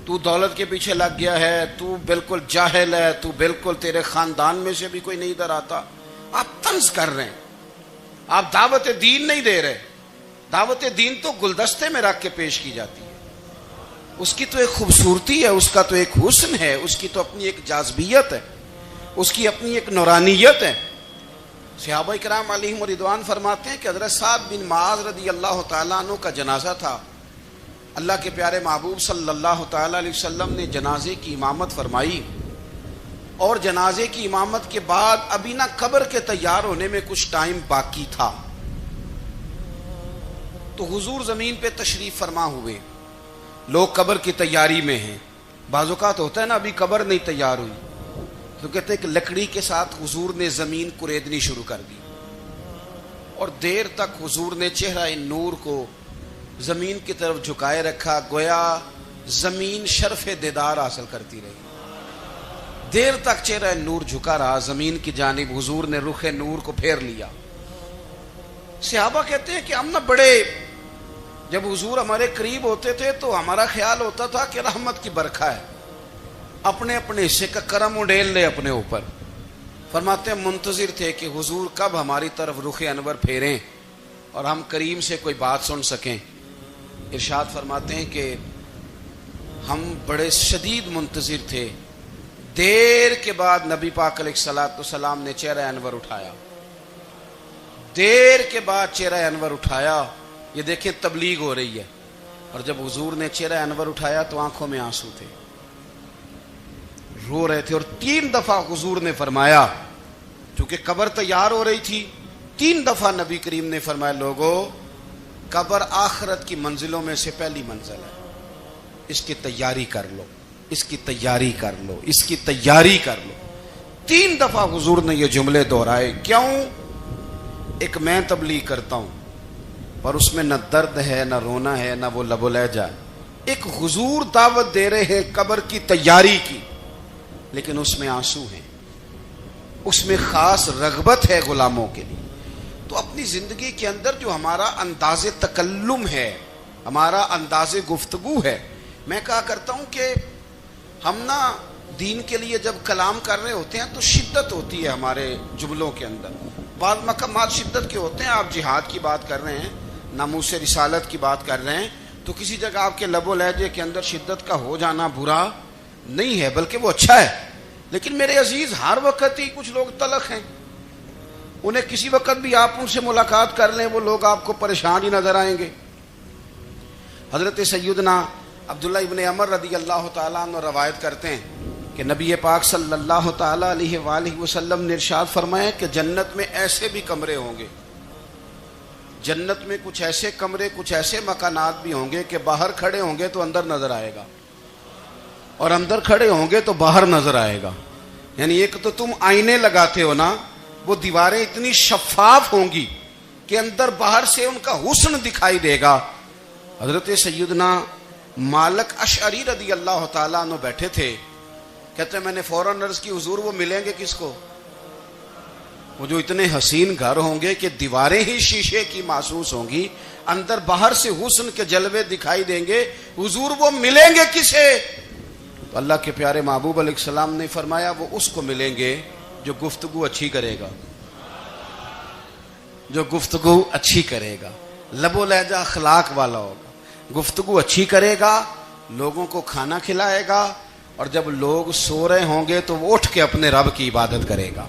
تو دولت کے پیچھے لگ گیا ہے، تو بالکل جاہل ہے، تو بالکل تیرے خاندان میں سے بھی کوئی نہیں ادھر آتا. آپ طنز کر رہے ہیں، آپ دعوت دین نہیں دے رہے. دعوت دین تو گلدستے میں رکھ کے پیش کی جاتی ہے، اس کی تو ایک خوبصورتی ہے، اس کا تو ایک حسن ہے، اس کی تو اپنی ایک جاذبیت ہے، اس کی اپنی ایک نورانیت ہے. صحابہ کرام علیہم رضوان فرماتے ہیں کہ حضرت سعد بن معاذ رضی اللہ تعالیٰ عنہ کا جنازہ تھا. اللہ کے پیارے محبوب صلی اللہ تعالیٰ علیہ وسلم نے جنازے کی امامت فرمائی، اور جنازے کی امامت کے بعد ابھی نہ قبر کے تیار ہونے میں کچھ ٹائم باقی تھا، تو حضور زمین پہ تشریف فرما ہوئے. لوگ قبر کی تیاری میں ہیں. بعض اوقات ہوتا ہے نا ابھی قبر نہیں تیار ہوئی، تو کہتے ہیں کہ لکڑی کے ساتھ حضور نے زمین کریدنی شروع کر دی، اور دیر تک حضور نے چہرہ نور کو زمین کی طرف جھکائے رکھا، گویا زمین شرف دیدار حاصل کرتی رہی. دیر تک چہرہ نور جھکا رہا زمین کی جانب، حضور نے رخ نور کو پھیر لیا. صحابہ کہتے ہیں کہ ہم نہ بڑے، جب حضور ہمارے قریب ہوتے تھے تو ہمارا خیال ہوتا تھا کہ رحمت کی برکھا ہے، اپنے اپنے حصے کا کرم اڈیل لے اپنے اوپر. فرماتے ہیں منتظر تھے کہ حضور کب ہماری طرف رخ انور پھیریں اور ہم کریم سے کوئی بات سن سکیں. ارشاد فرماتے ہیں کہ ہم بڑے شدید منتظر تھے. دیر کے بعد نبی پاک علیہ الصلوۃ والسلام نے چہرہ انور اٹھایا، دیر کے بعد چہرہ انور اٹھایا. یہ دیکھیں تبلیغ ہو رہی ہے، اور جب حضور نے چہرہ انور اٹھایا تو آنکھوں میں آنسو تھے، رو رہے تھے. اور 3 دفعہ حضور نے فرمایا، چونکہ قبر تیار ہو رہی تھی، 3 دفعہ نبی کریم نے فرمایا لوگو قبر آخرت کی منزلوں میں سے پہلی منزل ہے، اس کی تیاری کر لو، اس کی تیاری کر لو، اس کی تیاری کر لو. 3 دفعہ حضور نے یہ جملے دہرائے. کیوں؟ ایک میں تبلیغ کرتا ہوں اور اس میں نہ درد ہے، نہ رونا ہے، نہ وہ لب و لہجہ. ایک حضور دعوت دے رہے ہیں قبر کی تیاری کی، لیکن اس میں آنسو ہیں، اس میں خاص رغبت ہے غلاموں کے لیے. تو اپنی زندگی کے اندر جو ہمارا انداز تکلم ہے، ہمارا انداز گفتگو ہے، میں کہا کرتا ہوں کہ ہم نا دین کے لیے جب کلام کر رہے ہوتے ہیں تو شدت ہوتی ہے ہمارے جملوں کے اندر. بعض مقامات شدت کے ہوتے ہیں. آپ جہاد کی بات کر رہے ہیں، ناموس رسالت کی بات کر رہے ہیں، تو کسی جگہ آپ کے لب و لہجے کے اندر شدت کا ہو جانا برا نہیں ہے، بلکہ وہ اچھا ہے. لیکن میرے عزیز، ہر وقت ہی کچھ لوگ تلخ ہیں. انہیں کسی وقت بھی آپ ان سے ملاقات کر لیں، وہ لوگ آپ کو پریشان ہی نظر آئیں گے. حضرت سیدنا عبداللہ ابن عمر رضی اللہ تعالیٰ عنہ روایت کرتے ہیں کہ نبی پاک صلی اللہ تعالیٰ علیہ وآلہ وسلم نے ارشاد فرمایا کہ جنت میں ایسے بھی کمرے ہوں گے، جنت میں کچھ ایسے کمرے، کچھ ایسے مکانات بھی ہوں گے کہ باہر کھڑے ہوں گے تو اندر نظر آئے گا، اور اندر کھڑے ہوں گے تو باہر نظر آئے گا. یعنی ایک تو تم آئینے لگاتے ہو نا، وہ دیواریں اتنی شفاف ہوں گی کہ اندر باہر سے ان کا حسن دکھائی دے گا. حضرت سیدنا مالک اشعری رضی اللہ تعالیٰ عنہ بیٹھے تھے، کہتے ہیں میں نے فوراً عرض کی حضور وہ ملیں گے کس کو؟ وہ جو اتنے حسین گھر ہوں گے کہ دیواریں ہی شیشے کی محسوس ہوں گی، اندر باہر سے حسن کے جلوے دکھائی دیں گے، حضور وہ ملیں گے کسے؟ تو اللہ کے پیارے محبوب علیہ السلام نے فرمایا وہ اس کو ملیں گے جو گفتگو اچھی کرے گا، جو گفتگو اچھی کرے گا، لب و لہجہ اخلاق والا ہوگا، گفتگو اچھی کرے گا، لوگوں کو کھانا کھلائے گا، اور جب لوگ سو رہے ہوں گے تو وہ اٹھ کے اپنے رب کی عبادت کرے گا.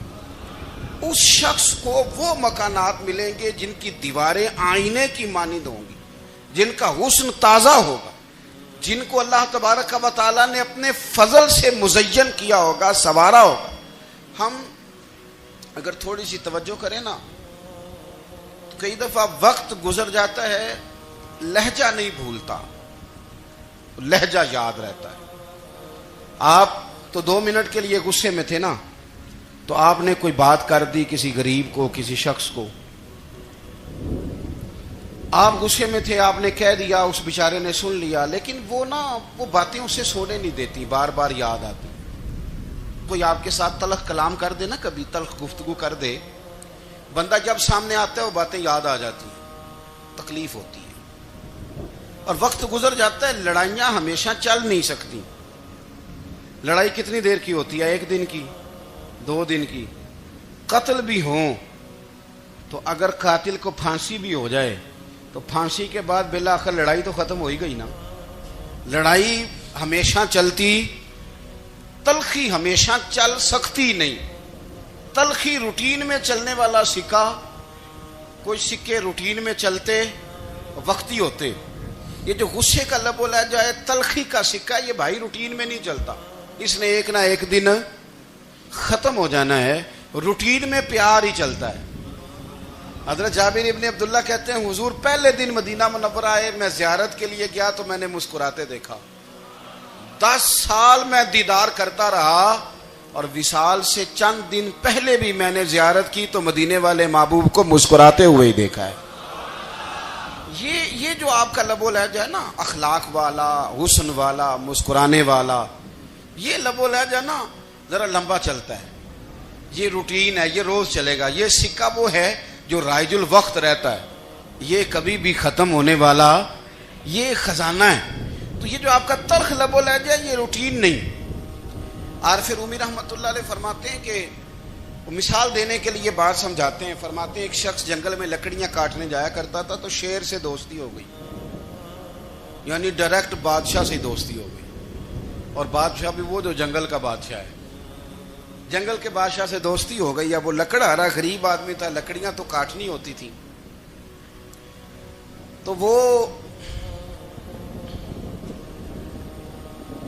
اس شخص کو وہ مکانات ملیں گے جن کی دیواریں آئینے کی مانند ہوں گی، جن کا حسن تازہ ہوگا، جن کو اللہ تبارک و تعالیٰ نے اپنے فضل سے مزین کیا ہوگا، سنوارا ہوگا. ہم اگر تھوڑی سی توجہ کریں نا، کئی دفعہ وقت گزر جاتا ہے، لہجہ نہیں بھولتا، لہجہ یاد رہتا ہے. آپ تو 2 منٹ کے لیے غصے میں تھے نا، تو آپ نے کوئی بات کر دی کسی غریب کو، کسی شخص کو، آپ غصے میں تھے، آپ نے کہہ دیا، اس بیچارے نے سن لیا، لیکن وہ باتیں اسے سونے نہیں دیتی، بار بار یاد آتی. کوئی آپ کے ساتھ تلخ کلام کر دے نا، کبھی تلخ گفتگو کر دے، بندہ جب سامنے آتا ہے وہ باتیں یاد آ جاتی ہیں، تکلیف ہوتی ہے، اور وقت گزر جاتا ہے. لڑائیاں ہمیشہ چل نہیں سکتی. لڑائی کتنی دیر کی ہوتی ہے؟ 1 دن کی، 2 دن کی. قتل بھی ہوں تو اگر قاتل کو پھانسی بھی ہو جائے تو پھانسی کے بعد بالآخر لڑائی تو ختم ہو ہی گئی نا. لڑائی ہمیشہ چلتی، تلخی ہمیشہ چل سکتی نہیں. تلخی روٹین میں چلنے والا سکہ، کوئی سکے روٹین میں چلتے وقتی ہوتے. یہ جو غصے کا لب و لہجہ ہے، تلخی کا سکہ، یہ بھائی روٹین میں نہیں چلتا، اس نے ایک نہ ایک دن ختم ہو جانا ہے. روٹین میں پیار ہی چلتا ہے. حضرت جابر ابن عبداللہ کہتے ہیں حضور پہلے دن مدینہ منورہ آئے، میں زیارت کے لیے گیا تو میں نے مسکراتے دیکھا. 10 سال میں دیدار کرتا رہا، اور وصال سے چند دن پہلے بھی میں نے زیارت کی تو مدینے والے محبوب کو مسکراتے ہوئے ہی دیکھا ہے. یہ جو آپ کا لب و لہجہ ہے نا، اخلاق والا، حسن والا، مسکرانے والا، یہ لب و لہجہ نا ذرا لمبا چلتا ہے. یہ روٹین ہے، یہ روز چلے گا. یہ سکہ وہ ہے جو رائج الوقت رہتا ہے، یہ کبھی بھی ختم ہونے والا یہ خزانہ ہے. تو یہ جو آپ کا تلخ لب و لہجہ ہے، یہ روٹین نہیں. عارف رومی رحمۃ اللہ علیہ فرماتے ہیں کہ مثال دینے کے لیے بات سمجھاتے ہیں. فرماتے ہیں ایک شخص جنگل میں لکڑیاں کاٹنے جایا کرتا تھا تو شیر سے دوستی ہو گئی، یعنی ڈائریکٹ بادشاہ سے دوستی ہو گئی. اور بادشاہ بھی وہ جو جنگل کا بادشاہ ہے، جنگل کے بادشاہ سے دوستی ہو گئی. اب وہ لکڑہارا غریب آدمی تھا، لکڑیاں تو کاٹنی ہوتی تھی. تو وہ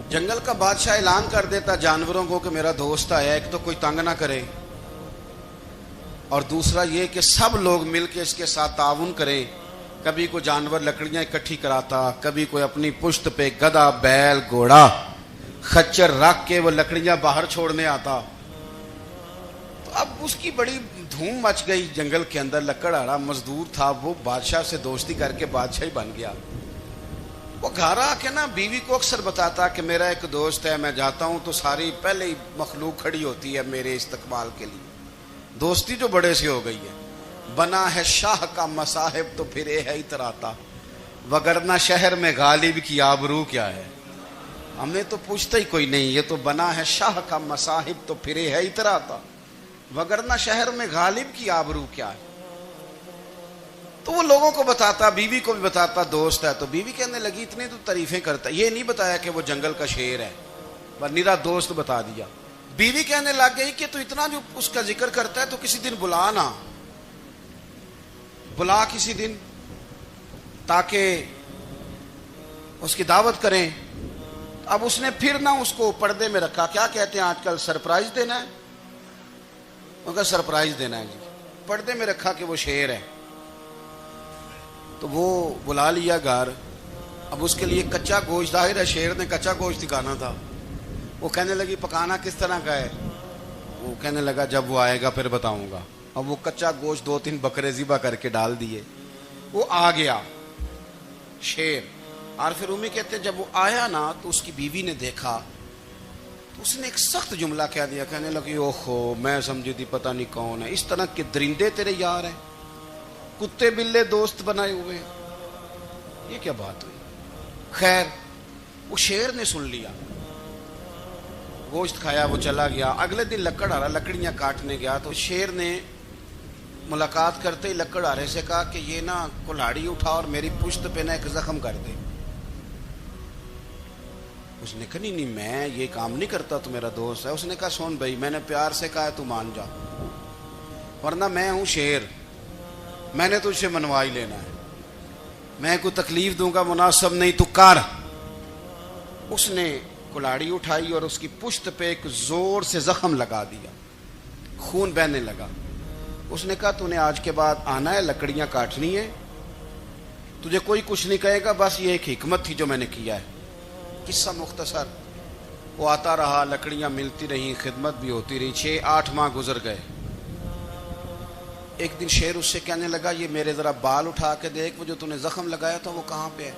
جنگل کا بادشاہ اعلان کر دیتا جانوروں کو کہ میرا دوست آیا، ایک تو کوئی تنگ نہ کرے، اور دوسرا یہ کہ سب لوگ مل کے اس کے ساتھ تعاون کریں. کبھی کوئی جانور لکڑیاں اکٹھی کراتا، کبھی کوئی اپنی پشت پہ گدھا، بیل، گھوڑا، خچر رکھ کے وہ لکڑیاں باہر چھوڑنے آتا. تو اب اس کی بڑی دھوم مچ گئی جنگل کے اندر. لکڑہارا مزدور تھا، وہ بادشاہ سے دوستی کر کے بادشاہ ہی بن گیا. وہ گھر آ کے نا بیوی کو اکثر بتاتا کہ میرا ایک دوست ہے، میں جاتا ہوں تو ساری پہلے ہی مخلوق کھڑی ہوتی ہے میرے استقبال کے لیے. دوستی جو بڑے سے ہو گئی ہے. بنا ہے شاہ کا مصاحب تو پھرے ہے اتراتا، وگرنہ شہر میں غالب کی آبرو کیا ہے؟ ہمیں تو پوچھتا ہی کوئی نہیں، یہ تو بنا ہے شاہ کا مصاحب تو پھرے ہے اتراتا، وگرنہ شہر میں غالب کی آبرو کیا ہے؟ تو وہ لوگوں کو بتاتا، بیوی کو بھی بتاتا، دوست ہے تو بیوی کہنے لگی اتنے تو تعریفیں کرتا، یہ نہیں بتایا کہ وہ جنگل کا شیر ہے، بس نیرا دوست بتا دیا۔ بیوی کہنے لگ گئی کہ تو اتنا جو اس کا ذکر کرتا ہے تو کسی دن بلا نا، بلا کسی دن تاکہ اس کی دعوت کریں۔ اب اس نے پھر نہ اس کو پردے میں رکھا، کیا کہتے ہیں آج کل، سرپرائز دینا ہے، مگر سرپرائز دینا ہے جی، پردے میں رکھا کہ وہ شیر ہے۔ تو وہ بلا لیا گھر، اب اس کے لیے کچا گوشت، ظاہر ہے شیر نے کچا گوشت دکھانا تھا، وہ کہنے لگی پکانا کس طرح کا ہے؟ وہ کہنے لگا جب وہ آئے گا پھر بتاؤں گا۔ اب وہ کچا گوشت 2-3 بکرے ذبح کر کے ڈال دیے، وہ آ گیا شیر۔ اور پھر امی کہتے ہیں جب وہ آیا نا تو اس کی بیوی نے دیکھا تو اس نے ایک سخت جملہ کہہ دیا، کہنے لگی اوہو میں سمجھی تھی پتہ نہیں کون ہے، اس طرح کے درندے تیرے یار ہیں، کتے بلے دوست بنائے ہوئے ہیں، یہ کیا بات ہوئی؟ خیر وہ شیر نے سن لیا، گوشت کھایا، وہ چلا گیا۔ اگلے دن لکڑ آ رہا، لکڑیاں کاٹنے گیا تو شیر نے ملاقات کرتے ہی لکڑ آرے سے کہا کہ یہ نا کلاڑی اٹھا اور میری پشت پہ نا ایک زخم کر دے۔ اس نے کہا نہیں میں یہ کام نہیں کرتا، تو میرا دوست ہے۔ اس نے کہا سن بھائی میں نے پیار سے کہا ہے تو مان جا، ورنہ میں ہوں شیر، میں نے تجھ سے منوا ہی لینا ہے، میں کوئی تکلیف دوں گا مناسب نہیں، تو کر۔ اس نے کلاڑی اٹھائی اور اس کی پشت پہ ایک زور سے زخم لگا دیا، خون بہنے لگا۔ اس نے کہا تو نے آج کے بعد آنا ہے، لکڑیاں کاٹنی ہے، تجھے کوئی کچھ نہیں کہے گا، بس یہ ایک حکمت تھی جو میں نے کیا ہے۔ قصہ مختصر، وہ آتا رہا، لکڑیاں ملتی رہیں، خدمت بھی ہوتی رہی، 6-8 ماہ گزر گئے۔ ایک دن شیر اس سے کہنے لگا یہ میرے ذرا بال اٹھا کے دیکھ، وہ جو تو نے زخم لگایا تھا وہ کہاں پہ ہے؟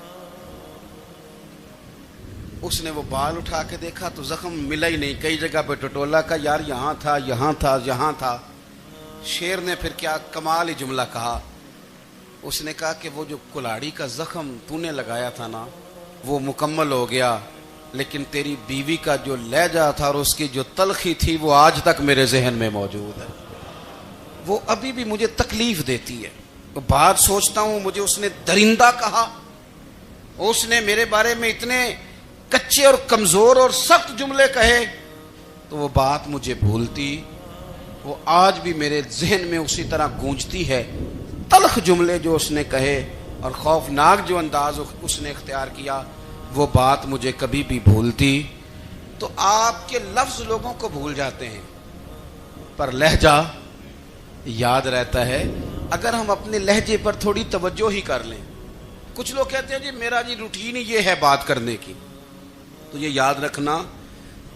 اس نے وہ بال اٹھا کے دیکھا تو زخم ملا ہی نہیں، کئی جگہ پہ ٹٹولا کا یار یہاں تھا یہاں تھا یہاں تھا۔ شیر نے پھر کیا کمال ہی جملہ کہا، اس نے کہا کہ وہ جو کلاڑی کا زخم تو نے لگایا تھا نا وہ مکمل ہو گیا، لیکن تیری بیوی کا جو لہجہ تھا اور اس کی جو تلخی تھی وہ آج تک میرے ذہن میں موجود ہے، وہ ابھی بھی مجھے تکلیف دیتی ہے۔ بات سوچتا ہوں مجھے اس نے درندہ کہا، اس نے میرے بارے میں اتنے کچے اور کمزور اور سخت جملے کہے، تو وہ بات مجھے بھولتی، وہ آج بھی میرے ذہن میں اسی طرح گونجتی ہے۔ تلخ جملے جو اس نے کہے اور خوفناک جو انداز اس نے اختیار کیا، وہ بات مجھے کبھی بھی بھولتی۔ تو آپ کے لفظ لوگوں کو بھول جاتے ہیں پر لہجہ یاد رہتا ہے، اگر ہم اپنے لہجے پر تھوڑی توجہ ہی کر لیں۔ کچھ لوگ کہتے ہیں جی میرا جی روٹین ہی یہ ہے بات کرنے کی، تو یہ یاد رکھنا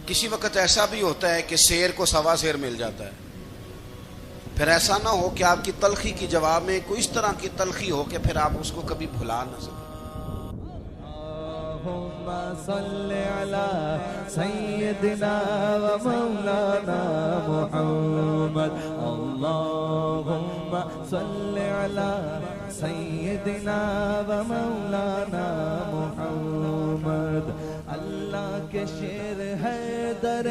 کسی وقت ایسا بھی ہوتا ہے کہ شیر کو سوا شیر مل جاتا ہے، پھر ایسا نہ ہو کہ آپ کی تلخی کی جواب میں کوئی اس طرح کی تلخی ہو کہ پھر آپ اس کو کبھی بھلا نہ سکیں۔
اللہم صلی علی سیدنا و مولانا محمد، اللہم صلی علی سیدنا و مولانا محمد۔ اللہ کے شیر ہے در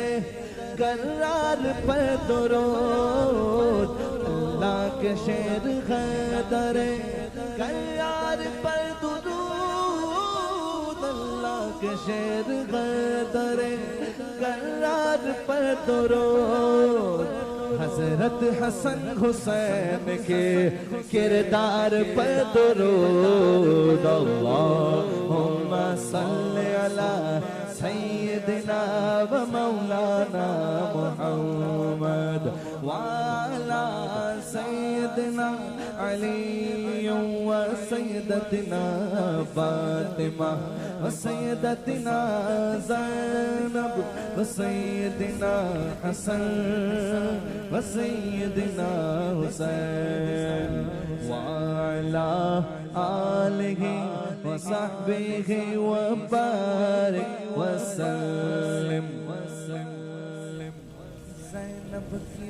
کرار پر درود، اللہ کے شیر ہے در کرار پر درود، اللہ کے شیر ہے در کرار پر درود، حضرت حسن حسین کے کردار پر درود، اللہم صلی علی سیدنا و مولانا محمد وعلی سیدنا علی و سیدتنا فاطمہ و سیدتنا زینب و سیدنا حسن و سیدنا حسین وعلی آلہ وصحبہ وبارک وسلم۔ زینب کی